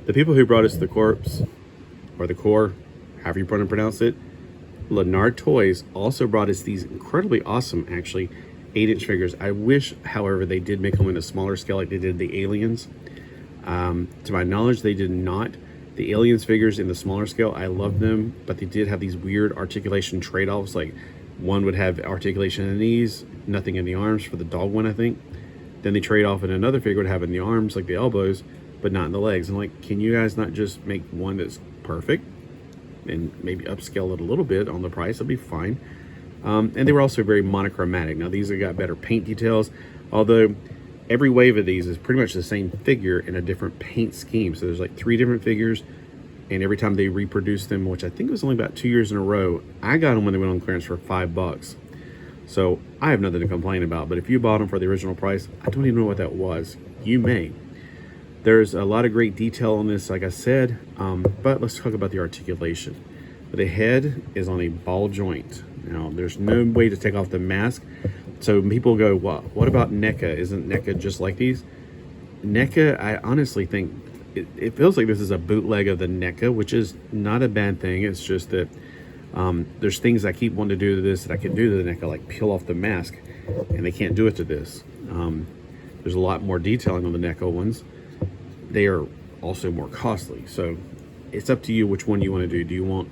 The people who brought us the corpse, or the core, however you want to pronounce it, Lanard Toys, also brought us these incredibly awesome, actually, 8-inch figures. I wish, however, they did make them in a smaller scale like they did the Aliens. To my knowledge, they did not. The Aliens figures in the smaller scale, I love them, but they did have these weird articulation trade-offs. Like, one would have articulation in the knees, nothing in the arms for the dog one, I think. Then they trade off, and another figure would have in the arms, like the elbows, but not in the legs. And like, can you guys not just make one that's perfect and maybe upscale it a little bit on the price? It'll be fine. And they were also very monochromatic. Now these have got better paint details, although every wave of these is pretty much the same figure in a different paint scheme. So there's like 3 different figures, and every time they reproduce them, which I think was only about 2 years in a row, I got them when they went on clearance for $5. So I have nothing to complain about. But if you bought them for the original price, I don't even know what that was. You may. There's a lot of great detail on this, like I said, but let's talk about the articulation. The head is on a ball joint. Now, there's no way to take off the mask. So people go, well, what about NECA? Isn't NECA just like these? NECA, I honestly think, it feels like this is a bootleg of the NECA, which is not a bad thing. It's just that there's things I keep wanting to do to this that I can do to the NECA, like peel off the mask, and they can't do it to this. There's a lot more detailing on the NECA ones. They are also more costly. So it's up to you which one you want to do. Do you want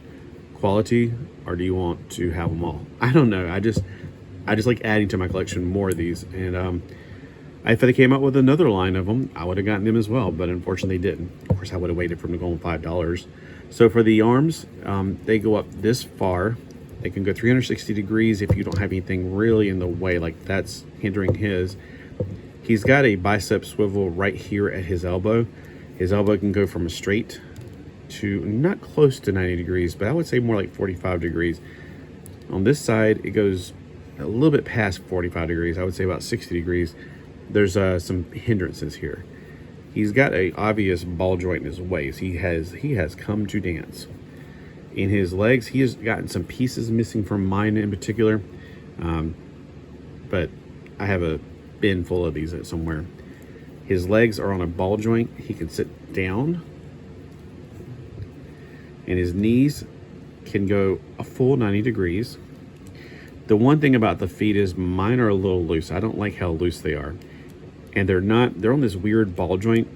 quality, or do you want to have them all? I don't know. I just like adding to my collection more of these. And if they came out with another line of them, I would have gotten them as well, but unfortunately they didn't. Of course, I would have waited for them to go on $5. So for the arms, they go up this far. They can go 360 degrees if you don't have anything really in the way, like that's hindering his. He's got a bicep swivel right here at his elbow. His elbow can go from a straight to not close to 90 degrees, but I would say more like 45 degrees. On this side, it goes a little bit past 45 degrees. I would say about 60 degrees. There's some hindrances here. He's got a obvious ball joint in his waist. He has come to dance. In his legs, he has gotten some pieces missing from mine in particular, but I have a bin full of these somewhere. His legs are on a ball joint. He can sit down, and his knees can go a full 90 degrees. The one thing about the feet is mine are a little loose. I don't like how loose they are. And they're on this weird ball joint.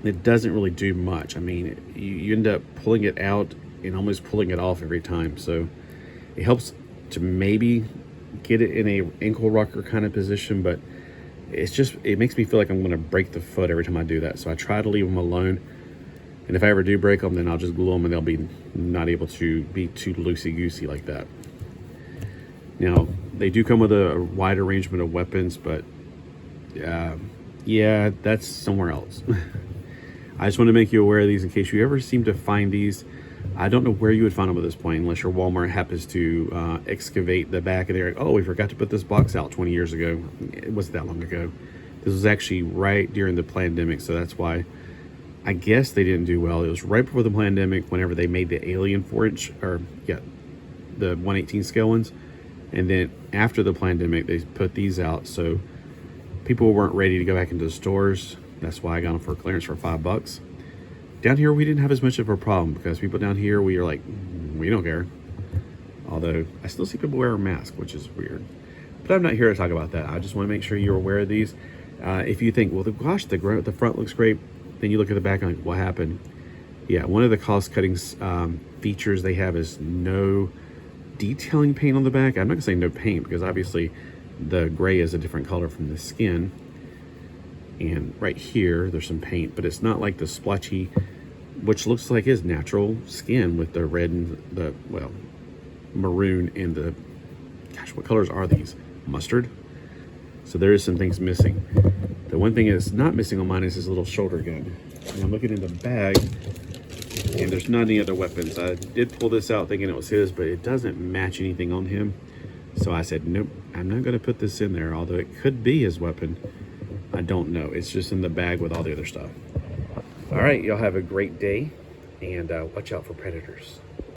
It doesn't really do much. I mean, you end up pulling it out and almost pulling it off every time. So it helps to maybe get it in a ankle rocker kind of position, but it makes me feel like I'm going to break the foot every time I do that. So I try to leave them alone. And if I ever do break them, then I'll just glue them and they'll be not able to be too loosey-goosey like that. Now, they do come with a wide arrangement of weapons, but yeah, that's somewhere else. I just want to make you aware of these in case you ever seem to find these. I don't know where you would find them at this point, unless your Walmart happens to excavate the back and they're like, oh, we forgot to put this box out 20 years ago. It wasn't that long ago. This was actually right during the pandemic, so that's why I guess they didn't do well. It was right before the pandemic, whenever they made the Alien 4-inch, the 1/18 scale ones. And then after the pandemic, they put these out, so people weren't ready to go back into the stores. That's why I got them for clearance for $5. Down here, we didn't have as much of a problem because people down here, we are like, we don't care. Although I still see people wear a mask, which is weird. But I'm not here to talk about that. I just want to make sure you're aware of these. If you think, well, gosh, the front looks great, then you look at the back and like, what happened? Yeah, one of the cost-cutting features they have is no detailing paint on the back. I'm not gonna say no paint because obviously the gray is a different color from the skin, and right here there's some paint, but it's not like the splotchy, which looks like his natural skin with the red and the maroon and the, gosh, what colors are these? Mustard. So there is some things missing. The one thing that's not missing on mine is his little shoulder gun. And I'm looking in the bag, and there's not any other weapons. I did pull this out thinking it was his, but it doesn't match anything on him. So I said, nope, I'm not going to put this in there, although it could be his weapon. I don't know. It's just in the bag with all the other stuff. All right, y'all have a great day, and watch out for predators.